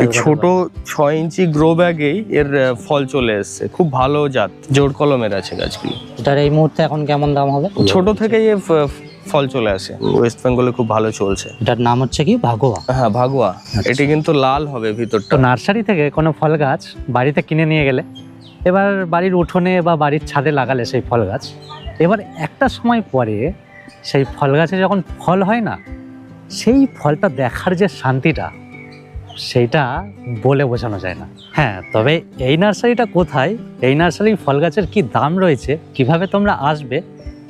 এই ছোট 6 ইঞ্চি গ্রো ব্যাগেই এর ফল চলে এসছে, খুব ভালো জাত, জোর কলমের আছে গাছগুলো। এটার এই মুহূর্তে এখন কেমন দাম হবে? ছোট থেকেই ফল চলে আসে, ওয়েস্ট বেঙ্গলে খুব ভালো চলছে। এটার নাম হচ্ছে কি? ভাগোয়া। হ্যাঁ ভাগুয়া। এটি কিন্তু লাল হবে ভিতরটা। তো নার্সারি থেকে কোনো ফল গাছ বাড়িতে কিনে নিয়ে গেলে, এবার বাড়ির উঠোনে বা বাড়ির ছাদে লাগালে সেই ফল গাছ, এবার একটা সময় পরে সেই ফল গাছে যখন ফল হয় না, সেই ফলটা দেখার যে শান্তিটা, সেইটা বলে বোঝানো যায় না। হ্যাঁ, তবে এই নার্সারিটা কোথায়, এই নার্সারির ফল গাছের কি দাম রয়েছে, কিভাবে তোমরা আসবে,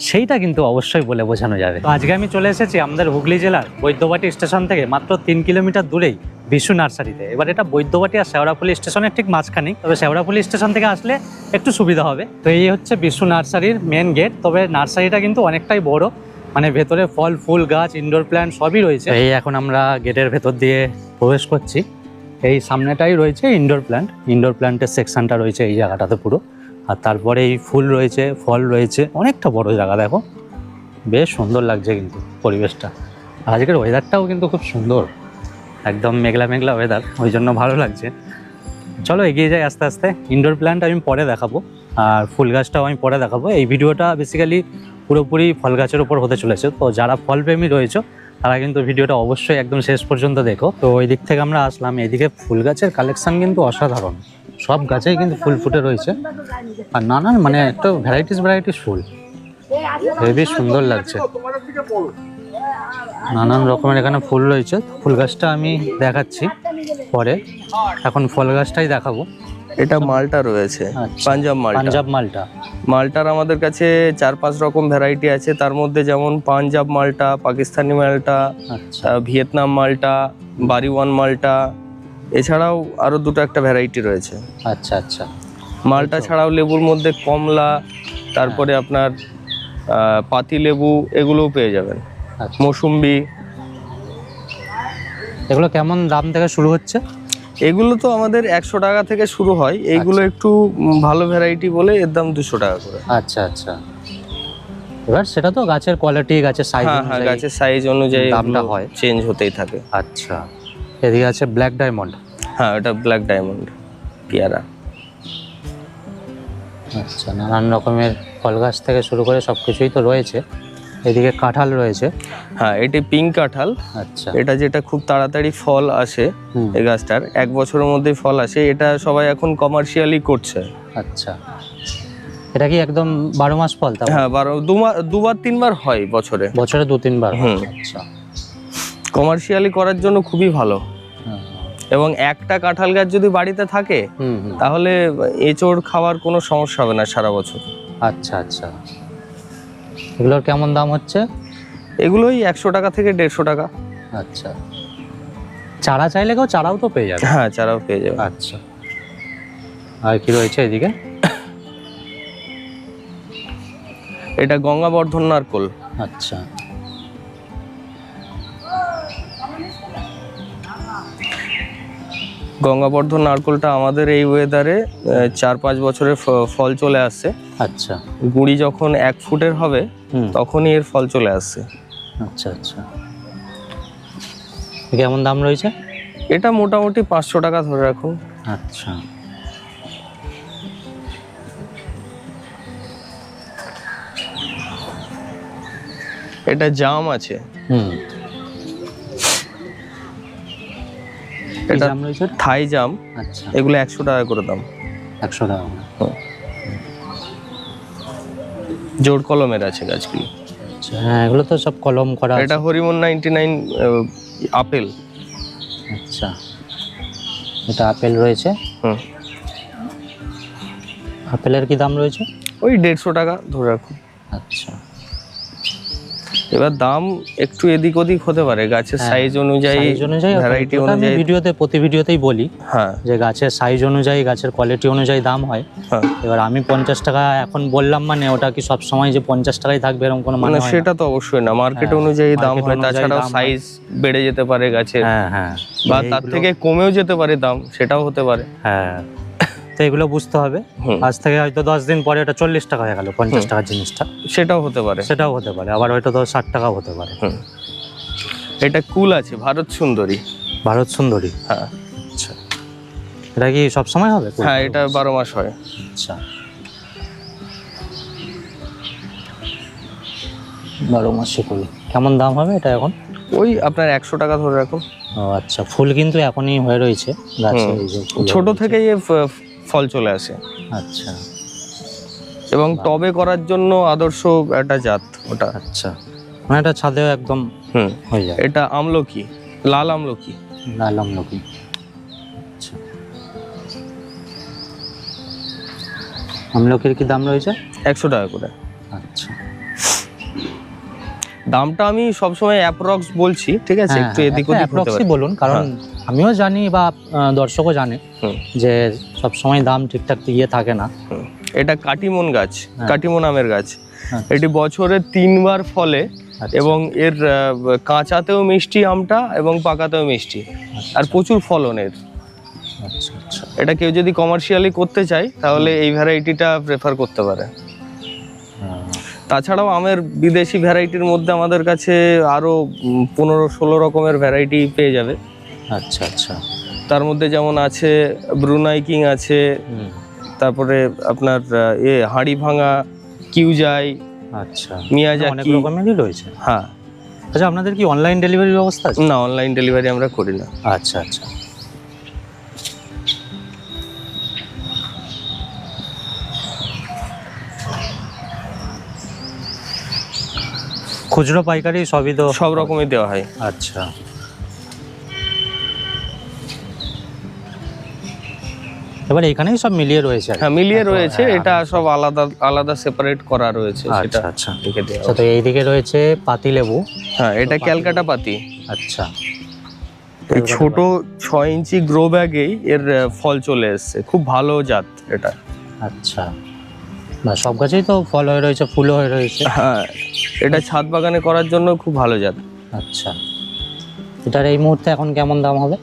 সেইটা কিন্তু অবশ্যই বলে বোঝানো যাবে। তো আজকে আমি চলে এসেছি আমাদের হুগলি জেলার বৈদ্যবাটি স্টেশন থেকে মাত্র 3 কিলোমিটার দূরেই বিশু নার্সারিতে। এবার এটা বৈদ্যবাটি আর শেওড়াফুলি স্টেশনের ঠিক মাঝখানেই, তবে শেওড়াফুলি স্টেশন থেকে আসলে একটু সুবিধা হবে। তো এই হচ্ছে বিশু নার্সারির মেন গেট। তবে নার্সারিটা কিন্তু অনেকটাই বড়, মানে ভেতরে ফল ফুল গাছ, ইনডোর প্ল্যান্ট সবই রয়েছে। এই এখন আমরা গেটের ভেতর দিয়ে প্রবেশ করছি। এই সামনেটাই রয়েছে ইনডোর প্ল্যান্ট, ইনডোর প্ল্যান্টের সেকশনটা রয়েছে এই জায়গাটাতে পুরো। আর তারপরে এই ফুল রয়েছে, ফল রয়েছে, অনেকটা বড় জায়গা। দেখো বেশ সুন্দর লাগছে কিন্তু পরিবেশটা। আজকের ওয়েদারটাও কিন্তু খুব সুন্দর, একদম মেঘলা মেঘলা ওয়েদার, ওই জন্য ভালো লাগছে। চলো এগিয়ে যাই আস্তে আস্তে। ইনডোর প্ল্যান্ট আমি পরে দেখাবো, আর ফুল গাছটাও আমি পরে দেখাবো। এই ভিডিওটা বেসিক্যালি পুরোপুরি ফল গাছের উপর হতে চলেছে। তো যারা ফলপ্রেমী রয়েছে তারা কিন্তু ভিডিওটা অবশ্যই একদম শেষ পর্যন্ত দেখো। তো ওই দিক থেকে আমরা আসলাম, এদিকে ফুল গাছের কালেকশন কিন্তু অসাধারণ, সব গাছেই কিন্তু ফুল ফুটে রয়েছে, আর নানান মানে একটা ভ্যারাইটিস ফুল, হেবি সুন্দর লাগছে। নানান রকমের এখানে ফুল রয়েছে। ফুল গাছটা আমি দেখাচ্ছি পরে, এখন ফল গাছটাই দেখাবো। এটা মালটা রয়েছে, আচ্ছা, পাঞ্জাব মালটা। পাঞ্জাব মালটা। মালটার আমাদের কাছে 4-5 রকম ভ্যারাইটি আছে, তার মধ্যে যেমন পাঞ্জাব মালটা, পাকিস্তানি মালটা, আচ্ছা ভিয়েতনাম মালটা, বাড়িওয়ান মালটা, এছাড়াও আরো দুটো একটা ভ্যারাইটি রয়েছে। আচ্ছা আচ্ছা। মালটা ছাড়াও লেবুর মধ্যে কমলা, তারপরে আপনার পাতি লেবু, এগুলোও পেয়ে যাবেন, আচ্ছা। মৌসুম্বি। এগুলো কেমন দাম থেকে শুরু হচ্ছে? এগুলো তো আমাদের 100 টাকা থেকে শুরু হয়, এইগুলো একটু ভালো ভ্যারাইটি বলে এর দাম 200 টাকা করে। আচ্ছা আচ্ছা। এবার সেটা তো গাছের কোয়ালিটি, গাছের সাইজ, হ্যাঁ গাছের সাইজ অনুযায়ী দামটা হয়, চেঞ্জ হতেই থাকে। আচ্ছা। এদিকে আছে ব্ল্যাক ডায়মন্ড। হ্যাঁ এটা ব্ল্যাক ডায়মন্ড পেয়ারা। আচ্ছা, নানান রকমের ফল গাছ থেকে শুরু করে সব কিছুই তো রয়েছে। এদিকে কাঁঠাল রয়েছে। হ্যাঁ এটি পিঙ্ক কাঁঠাল। আচ্ছা। এটা যেটা খুব তাড়াতাড়ি ফল আসে, এই গাছটার 1 বছরের মধ্যে ফল আসে। এটা সবাই এখন কমার্শিয়ালি করছে। আচ্ছা, এটা কি একদম 12 মাস ফল? হ্যাঁ 2-3 বার হয় বছরে। বছরে 2-3 বার। আচ্ছা, কমার্শিয়ালি করার জন্য খুবই ভালো। এবং একটা কাঁঠাল গাছ যদি বাড়িতে থাকে তাহলে এঁচড় খাওয়ার কোনো সমস্যা হবে না সারা বছর। আচ্ছা আচ্ছা। এগুলোর কেমন দাম হচ্ছে? এগুলোই 100 টাকা থেকে 150 টাকা। আচ্ছা, চারা চাইলে কেউ চারাও তো পেয়ে যাবে? হ্যাঁ চারাও পেয়ে যাবে। আচ্ছা, আর কি রয়েছে এদিকে? এটা গঙ্গাবর্ধন নারকোল। আচ্ছা, গঙ্গাবর্ধন নারকোলটা আমাদের এই ওয়েদারে 4-5 বছরের ফল চলে আসছে। আচ্ছা, গুঁড়ি যখন 1 ফুটের হবে তখনই এর ফল চলে আসছে। আচ্ছা আচ্ছা। কেমন দাম রয়েছে? এটা মোটামুটি 500 টাকা ধরে রাখুন। আচ্ছা, এটা জাম আছে। এটা জাম রয়েছে, থাই জাম। আচ্ছা, এগুলো 100 টাকা করে দাম। 100 টাকা। জোর কলমের আছে গাছগুলো। আচ্ছা, হ্যাঁ এগুলো তো সব কলম করা। এটা হরিমন 99 আপেল। আচ্ছা, এটা আপেল রয়েছে। আপেলের কি দাম রয়েছে? ওই 150 টাকা ধরে রাখুন। আচ্ছা, এবার দাম একটু এদিক ওদিক হতে পারে গাছের সাইজ অনুযায়ী, ভ্যারাইটি অনুযায়ী। প্রতি ভিডিওতেই বলি হ্যাঁ যে গাছের সাইজ অনুযায়ী, গাছের কোয়ালিটি অনুযায়ী দাম হয়। এবার আমি 50 টাকা এখন বললাম, মানে ওটা কি সব সময় যে 50 টাকাই থাকবে এরকম কোনো মানে হয় না? সেটা তো অবশ্যই না, মার্কেট অনুযায়ী দাম হয়। তাছাড়াও সাইজ বেড়ে যেতে পারে গাছের, হ্যাঁ, বা তার থেকে কমেও যেতে পারে দাম, সেটাও হতে পারে। হ্যাঁ, তো এগুলো বুঝতে হবে। আজ থেকে হয়তো 10 দিন পরে এটা 40 টাকা হয়ে গেল, 50 টাকার জিনিসটা। সেটাও হতে পারে, আবার হয়তো 60 টাকাও হতে পারে। এটা কুল আছে, ভারত সুন্দরী। ভারত সুন্দরী, হ্যাঁ আচ্ছা, এটা কি সব সময় হবে? হ্যাঁ, এটা 12 মাস হয়। আচ্ছা, 12 মাসে কুল। কেমন দাম হবে এটা এখন? ওই আপনার 100 টাকা ধরে রাখুন। ও আচ্ছা, ফুল কিন্তু এখনই হয়ে রয়েছে গাছে, এই যে ফুল ছোট হয়েছে। থেকেই ফল চলে আসে। আচ্ছা, এবং টবে করার জন্য আদর্শ একটা জাত ওটা। আচ্ছা, মানে এটা ছাদেও একদম হয়ে যায়। এটা আমলকি, লাল আমলকি। লাল আমলকি। আচ্ছা, আমলকির কি দাম রয়েছে? 100 টাকা করে। আচ্ছা, দামটা আমি সবসময় অ্যাপ্রক্স বলছি, ঠিক আছে? একটু এদিক ওদিক হতে পারে। বলুন, কারণ আমিও জানি বা দর্শকও জানে যে সব সময় দাম ঠিকঠাক ইয়ে থাকে না। এটা কাটিমন গাছ, কাটিমন আমের গাছ। আচ্ছা। এটি বছরে 3 বার ফলে এবং এর কাঁচাতেও মিষ্টি আমটা এবং পাকাতেও মিষ্টি, আর প্রচুর ফলন এর। আচ্ছা আচ্ছা, এটা কেউ যদি কমার্শিয়ালি করতে চায় তাহলে এই ভ্যারাইটিটা প্রেফার করতে পারে। তাছাড়াও আমের বিদেশি ভ্যারাইটির মধ্যে আমাদের কাছে আরও 15-16 রকমের ভ্যারাইটি পেয়ে যাবে। আচ্ছা আচ্ছা, তার মধ্যে যেমন আছে ব্রুনাই কিং আছে, তারপরে আপনার হাড়ি ভাঙা, কিউজাই, আচ্ছা, মিয়াজাকি, অনেক রকমেরই রয়েছে। হ্যাঁ। আচ্ছা, আপনাদের কি অনলাইন ডেলিভারি ব্যবস্থা আছে? না, অনলাইন ডেলিভারি আমরা করি না। আচ্ছা আচ্ছা, খুচরো পাইকারি সবই তো? সব রকমই দেওয়া হয়। আচ্ছা, এবার এখানেই সব মিলিয়ে রয়েছে? হ্যাঁ, মিলিয়ে রয়েছে। এটা সব আলাদা আলাদা সেপারেট করা রয়েছে। আচ্ছা আচ্ছা, লিখে দেওয়া। তো এইদিকে রয়েছে পাতি লেবু। হ্যাঁ, এটা ক্যালকাটা পাতি। আচ্ছা, এই ছোট 6 ইঞ্চি গ্রো ব্যাগেই এর ফল চলে এসছে, খুব ভালো জাত এটা। আচ্ছা, না সব গাছেই তো ফল হয়ে রয়েছে, ফুলও হয়ে রয়েছে। হ্যাঁ, এটা ছাদ বাগানে করার জন্য খুব ভালো জাত। আচ্ছা, এটার এই মুহূর্তে এখন কেমন দাম হবে?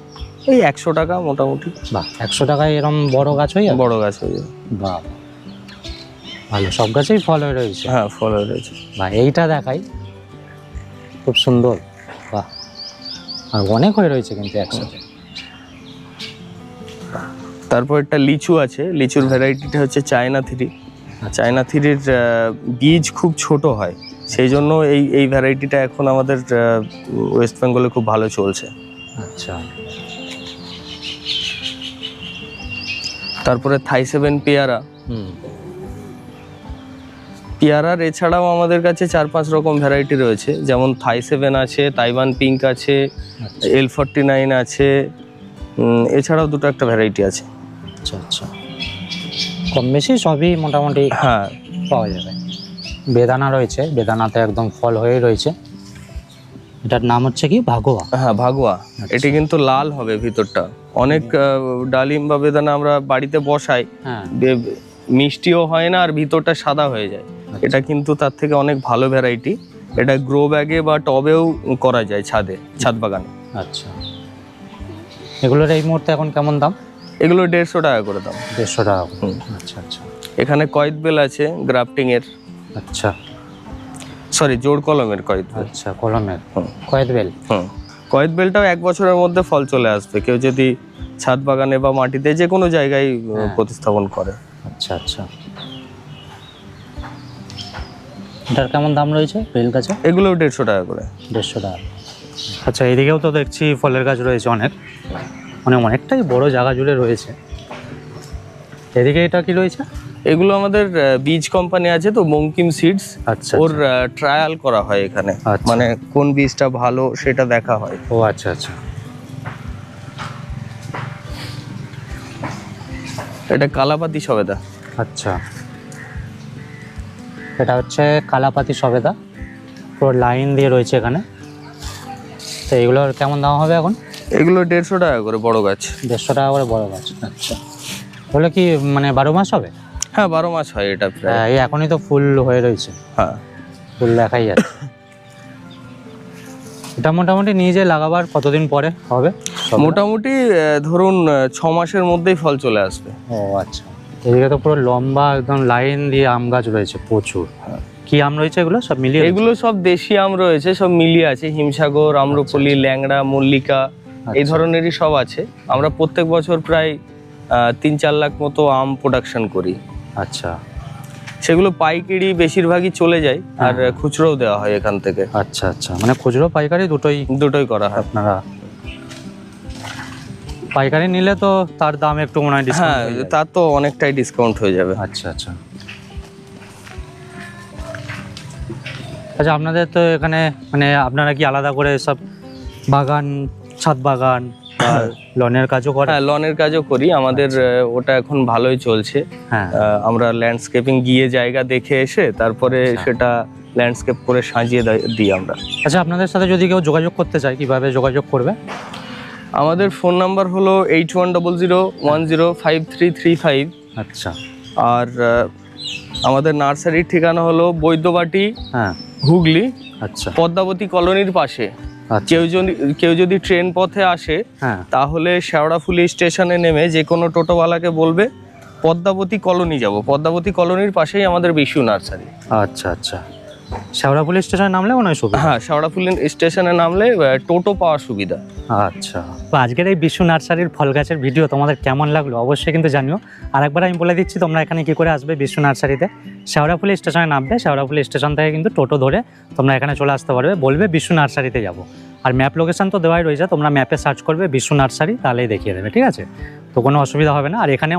এই 100 টাকা মোটামুটি। বাহ, 100 টাকায় এরকম বড় গাছ হয়ে যাবে? বড় গাছ হয়ে যাবে। বাহ, ভালো, সব গাছেই ফল হয়ে রয়েছে। হ্যাঁ, ফল হয়ে রয়েছে। বাহ, এইটা দেখাই, খুব সুন্দর। বাহ, আর অনেক হয়ে রয়েছে কিন্তু একসাথে। তারপর একটা লিচু আছে, লিচুর ভ্যারাইটিটা হচ্ছে চায়না 3। চায়না 3-র বীজ খুব ছোট হয়, সেই জন্য এই ভ্যারাইটিটা এখন আমাদের ওয়েস্ট বেঙ্গলে খুব ভালো চলছে। আচ্ছা, তারপরে থাই 7 পেয়ারা। পেয়ারার এছাড়াও আমাদের কাছে 4-5 রকম ভ্যারাইটি রয়েছে, যেমন থাই 7 আছে, তাইওয়ান পিঙ্ক আছে, L49 আছে, এছাড়াও 2-একটা ভ্যারাইটি আছে। আচ্ছা আচ্ছা, কম বেশি সবই মোটামুটি হ্যাঁ পাওয়া যাবে। বেদানা রয়েছে, বেদানাতে একদম ফল হয়ে রয়েছে। এটার নাম হচ্ছে কি? ভাগোয়া। হ্যাঁ, ভাগুয়া। এটি কিন্তু লাল হবে ভিতরটা। অনেক ডালিম বা বেদানা আমরা বাড়িতে বসাই, মিষ্টিও হয় না আর ভিতরটা সাদা হয়ে যায়। এটা কিন্তু তার থেকে অনেক ভালো ভ্যারাইটি। এটা গ্রো ব্যাগে বা টবেও করা যায়, ছাদ বাগানে। আচ্ছা, এগুলোর এই মুহূর্তে এখন কেমন দাম? এগুলো 150 টাকা করে দাম। 150 টাকা। আচ্ছা আচ্ছা, এখানে কয়েদ বেল আছে গ্রাফটিং এর। আচ্ছা, সরি, জোড় কলমের কয়েদ বেল। আচ্ছা, কলমের কয়েদ বেল। কয়েদ বেলটাও 1 বছরের মধ্যে ফল চলে আসবে, কেউ যদি ছাদ বাগানে বা মাটিতে যে কোনো জায়গায় প্রতিস্থাপন করে। আচ্ছা আচ্ছা, এটার কেমন দাম রয়েছে বেল গাছে? এগুলো 150 টাকা করে। 150 টাকা। আচ্ছা, এদিকেও তো দেখছি ফলের গাছ রয়েছে অনেক, মানে অনেকটাই বড় জায়গা জুড়ে রয়েছে। এদিকে এটা কি রয়েছে? এগুলো আমাদের বীজ কোম্পানি আছে তো, মঙ্কিম সিডস। আচ্ছা, ওর ট্রায়াল করা হয় এখানে, মানে কোন বীজটা ভালো সেটা দেখা হয়। ও আচ্ছা আচ্ছা, এটা কালাপাতি সবেদা। আচ্ছা, এটা হচ্ছে কালাপাতি সবেদা, পুরো লাইন দিয়ে রয়েছে এখানে। তো এগুলোর কেমন দাম হবে এখন? এগুলো 150 টাকা করে বড় গাছ। 150 টাকা করে বড় গাছ। আচ্ছা, বলে কি মানে 12 মাস হবে? হ্যাঁ, 12 মাস হয় এটা প্রায়। এই এখনই তো ফুল হয়ে রয়েছে। হ্যাঁ, ফুল দেখাই যাচ্ছে। এটা মোটামুটি নিজে লাগাবার কতদিন পরে হবে? মোটামুটি ধরুন 6 মাসের মধ্যেই ফল চলে আসবে। ও আচ্ছা, এদিকে তো পুরো লম্বা একদম লাইন দিয়ে আম গাছ রয়েছে প্রচুর। কি আম রয়েছে এগুলো সব মিলিয়ে? এগুলো সব দেশি আম রয়েছে, সব মিলিয়ে আছে। হিমসাগর, আম্রপলি, ল্যাংড়া, মল্লিকা, এই ধরনেরই সব আছে। আমরা প্রত্যেক বছর প্রায় 3-4 লাখ মতো আম প্রোডাকশন করি। আচ্ছা, সেগুলো পাইকারি বেশিরভাগই চলে যায়, আর খুচরোও দেওয়া হয় এখান থেকে। আচ্ছা আচ্ছা, মানে খুচরো পাইকারি দুটোই করা হয়। আপনারা পাইকারি নিলে তো তার দাম একটু মনে হয় হ্যাঁ, তার তো অনেকটাই ডিসকাউন্ট হয়ে যাবে। আচ্ছা আচ্ছা। আচ্ছা, আপনাদের তো এখানে মানে আপনারা কি আলাদা করে সব বাগান, ছাদ বাগান, লনের কাজও করেন? হ্যাঁ, লনের কাজও করি আমাদের। ওটা এখন ভালোই চলছে। হ্যাঁ, আমরা ল্যান্ডস্কেপিং গিয়ে জায়গা দেখে এসে তারপরে সেটা ল্যান্ডস্কেপ করে সাজিয়ে দিই আমরা। আচ্ছা, আপনাদের সাথে যদি কেউ যোগাযোগ করতে চায় কিভাবে যোগাযোগ করবে? আমাদের ফোন নাম্বার হলো 8100105335। আচ্ছা, আর আমাদের নার্সারির ঠিকানা হলো বৈদ্যবাটি, হুগলি। আচ্ছা, পদ্মাবতী কলোনির পাশে। কেউ যদি ট্রেন পথে আসে তাহলে শেওড়াফুলি স্টেশনে নেমে যে কোনো টোটোওয়ালাকে বলবে পদ্মাবতী কলোনি যাব। পদ্মাবতী কলোনির পাশেই আমাদের বিশু নার্সারি। আচ্ছা আচ্ছা, শেওড়াফুলি স্টেশনে নামলে মনে হয় সুবিধা? হ্যাঁ, শেওড়াফুলি স্টেশনে নামলে টোটো পাওয়ার সুবিধা। আচ্ছা, তো আজকের এই বিশু নার্সারির ফল গাছের ভিডিও তোমাদের কেমন লাগলো অবশ্যই কিন্তু জানিও। আর একবার আমি বলে দিচ্ছি তোমরা এখানে কি করে আসবে বিশু নার্সারিতে। শেওড়াফুলি স্টেশনে নামবে, শেওড়াফুলি স্টেশন থেকে কিন্তু টোটো ধরে তোমরা এখানে চলে আসতে পারবে, বলবে বিশু নার্সারিতে যাব। আর ম্যাপ লোকেশন তো দেওয়াই রয়েছে, তোমরা ম্যাপে সার্চ করবে বিশু নার্সারি, তাহলেই দেখিয়ে দেবে, ঠিক আছে? তো কোনো অসুবিধা হবে না। আর এখানে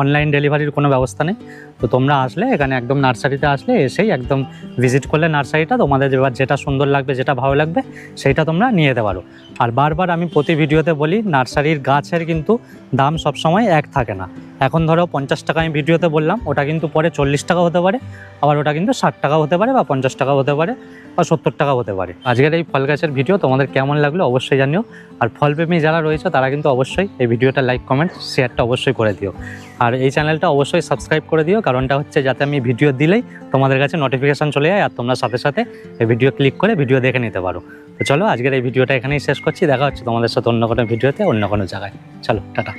অনলাইন ডেলিভারির কোনো ব্যবস্থা নেই। তো তোমরা আসলে এখানে একদম নার্সারিতে আসলে এসেই একদম ভিজিট করলে নার্সারিটা, তোমাদের এবার যেটা সুন্দর লাগবে, যেটা ভালো লাগবে সেইটা তোমরা নিয়ে যেতে পারো। আর বারবার আমি প্রতি ভিডিওতে বলি, নার্সারির গাছের কিন্তু দাম সবসময় এক থাকে না। এখন ধরো 50 টাকা আমি ভিডিওতে বললাম, ওটা কিন্তু পরে 40 টাকা হতে পারে, আবার ওটা কিন্তু 60 টাকা হতে পারে, বা 50 টাকা হতে পারে, বা 70 টাকা হতে পারে। আজকের এই ফল গাছের ভিডিও তোমাদের কেমন লাগলো অবশ্যই জানিও। আর ফলপ্রেমী যারা রয়েছে তারা কিন্তু অবশ্যই এই ভিডিওটা লাইক, কমেন্ট, শেয়ারটা অবশ্যই করে দিও। আর এই চ্যানেলটা অবশ্যই সাবস্ক্রাইব করে দিও, কারণটা হচ্ছে যাতে আমি ভিডিও দিলেই তোমাদের কাছে নোটিফিকেশান চলে যায় আর তোমরা সাথে সাথে এই ভিডিও ক্লিক করে ভিডিও দেখে নিতে পারো। তো চলো, আজকের এই ভিডিওটা এখানেই শেষ করছি। দেখা হচ্ছে তোমাদের সাথে অন্য কোনো ভিডিওতে, অন্য কোনো জায়গায়। চলো, টাটা।